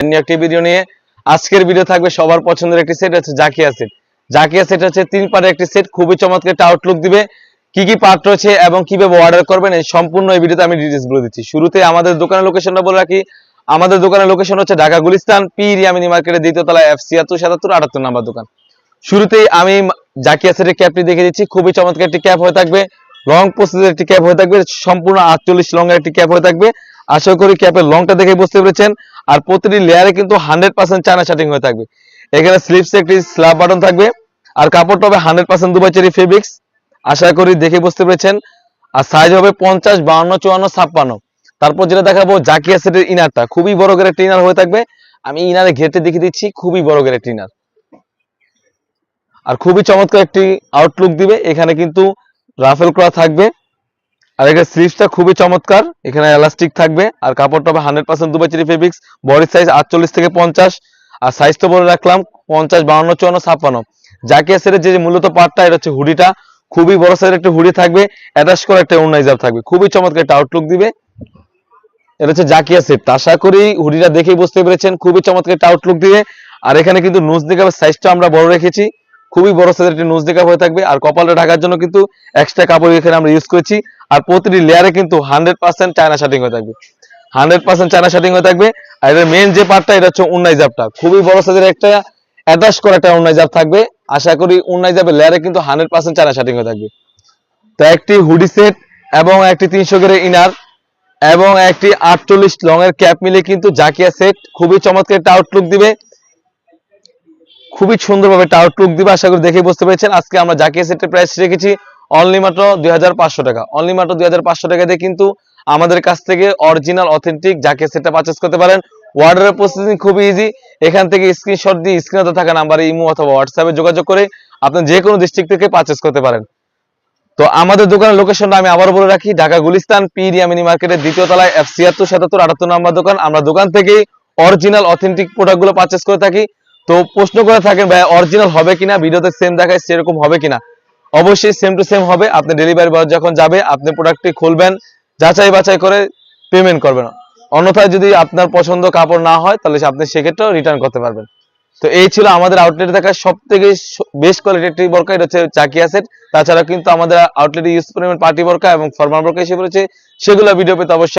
একটি ভিডিও নিয়ে আজকের ভিডিও থাকবে সবার পছন্দের একটি সেট হচ্ছে জাকিয়া সেট। জাকিয়া সেট হচ্ছে 3 পার্টের একটি সেট, খুবই চমৎকার একটা আউটলুক দিবে। কি কি পার্ট রয়েছে এবং কিভাবে অর্ডার করবেন এই সম্পূর্ণ এই ভিডিওতে আমি ডিটেইলস বলে দিচ্ছি। শুরুতে আমাদের দোকানের লোকেশনটা বলে রাখি। আমাদের দোকানের লোকেশন হচ্ছে ঢাকা গুলিস্তান পীর ইয়ামিনী মার্কেটের দ্বিতীয় তলায় F76 77 78 নাম্বার দোকান। শুরুতেই আমি জাকিয়া সেটের ক্যাপটি দেখে দিচ্ছি। খুবই চমৎকার একটি ক্যাপ হয়ে থাকবে, লং প্রসেসের একটি ক্যাপ হয়ে থাকবে, সম্পূর্ণ 48 লং এর একটি ক্যাপ হয়ে থাকবে। আশা করি ক্যাপের লংটা দেখে বুঝতে পেরেছেন। আর প্রতিটি লেয়ারে কিন্তু 100% চায়না শার্টিং হয়ে থাকবে। এখানে স্লিপসে একটি স্ল্যাব বাটন থাকবে আর কাপড়টা হবে 100% দুবাই চেরি ফেব্রিক্স। আশা করি দেখে বুঝতে পেরেছেন। আর সাইজ হবে 50 52 54 56। তারপর যেটা দেখাবো জাকিয়া সেটের ইনারটা, খুবই বড় করে একটা ইনার হয়ে থাকবে। আমি ইনারে ঘেরতে দেখিয়ে দিচ্ছি, খুবই বড় করে একটা ইনার আর খুবই চমৎকার একটি আউটলুক দিবে। এখানে কিন্তু রাফেল করা থাকবে আর এখানে স্লিভসটা খুবই চমৎকার, এখানে এলাস্টিক থাকবে আর কাপড়টা হবে 100% Dubai cherry fabrics. Body size 48 থেকে 50 আর সাইজ তো বলে রাখলাম 50 52 54 56। জাকিয়া সেটের যে মূলত পার্টটা এটা হচ্ছে হুডিটা, খুবই বড় সাইজের একটা হুডি থাকবে, অ্যাটাচ করা একটা ওড়না হিজাব থাকবে, খুবই চমৎকার একটা আউটলুক দিবে। এটা হচ্ছে জাকিয়া সেট। আশা করি হুডিটা দেখেই বুঝতে পেরেছেন, খুবই চমৎকার একটা আউটলুক দিবে। আর এখানে কিন্তু নোজ নিকাবের সাইজটা আমরা বড় রেখেছি, খুবই বড় সাইজের একটি নোজ নিকাব হয়ে থাকবে। আর কপালটা ঢাকার জন্য কিন্তু এক্সট্রা কাপড় এখানে আমরা ইউজ করেছি। আর প্রতিটি লেয়ারে কিন্তু 100% চায়না শার্টিং হয়ে থাকবে, 100% চায়না শার্টিং হয়ে থাকবে। আর এর মেইন যে পার্টটা এটা হচ্ছে ওড়না হিজাবটা, খুবই বড় সাইজের একটা অ্যাটাচ করা একটা ওড়না হিজাব থাকবে। আশা করি ওড়না হিজাবের লেয়ারে কিন্তু 100% চায়না শার্টিং হয়ে থাকবে। তো একটি হুডি সেট এবং একটি 300 গ্রেড ইনার এবং একটি 48 লং এর ক্যাপ মিলে কিন্তু জাকিয়া সেট খুবই চমৎকার একটা আউটলুক দিবে, খুবই সুন্দরভাবে একটা আউটলুক দিবে। আশা করি দেখে বুঝতে পেরেছেন। আজকে আমরা জাকিয়া সেটের প্রাইস রেখেছি অনলি মাত্র 2500 টাকা। অনলি মাত্র 2500 টাকা দিয়ে কিন্তু আমাদের কাছ থেকে অরিজিনাল অথেন্টিক জাকিয়া সেটটা পারচেজ করতে পারেন। অর্ডারের প্রসেসিং খুবই ইজি। এখান থেকে স্ক্রিনশট দিয়ে স্ক্রিনে থাকা নাম্বারে ইমো অথবা হোয়াটসঅ্যাপে যোগাযোগ করে আপনি যে কোনো ডিস্ট্রিক্ট থেকে পারচেজ করতে পারেন। তো আমাদের দোকানের লোকেশনটা আমি আবার বলে রাখি, ঢাকা গুলিস্তান পীর ইয়ামিনী মার্কেটের দ্বিতীয় তলায় F76 77 78 নাম্বার দোকান। আমরা দোকান থেকেই অরিজিনাল অথেন্টিক প্রোডাক্টগুলো পারচেজ করে থাকি। তো প্রশ্ন করে থাকেন ভাই অরিজিনাল হবে কিনা, ভিডিওতে সেম দেখায় সেরকম হবে কিনা? অবশ্যই সেম টু সেম হবে। আপনি ডেলিভারি বয় যখন যাবে আপনি প্রোডাক্টটি খুলবেন, যাচাই বাছাই করে পেমেন্ট করবেন। অন্যথায় যদি আপনার পছন্দ কাপড় না হয় তাহলে আপনি সেক্ষেত্রেও রিটার্ন করতে পারবেন। তো এই ছিল আমাদের আউটলেটে থাকা সবথেকে বেস্ট কোয়ালিটির একটি বোরকা, এটা হচ্ছে জাকিয়া সেট। তাছাড়া কিন্তু আমাদের আউটলেটে ইউজ পরিমাণ পার্টি বোরকা এবং ফরমাল বোরকা এসে পড়েছে, সেগুলো ভিডিও পেতে অবশ্যই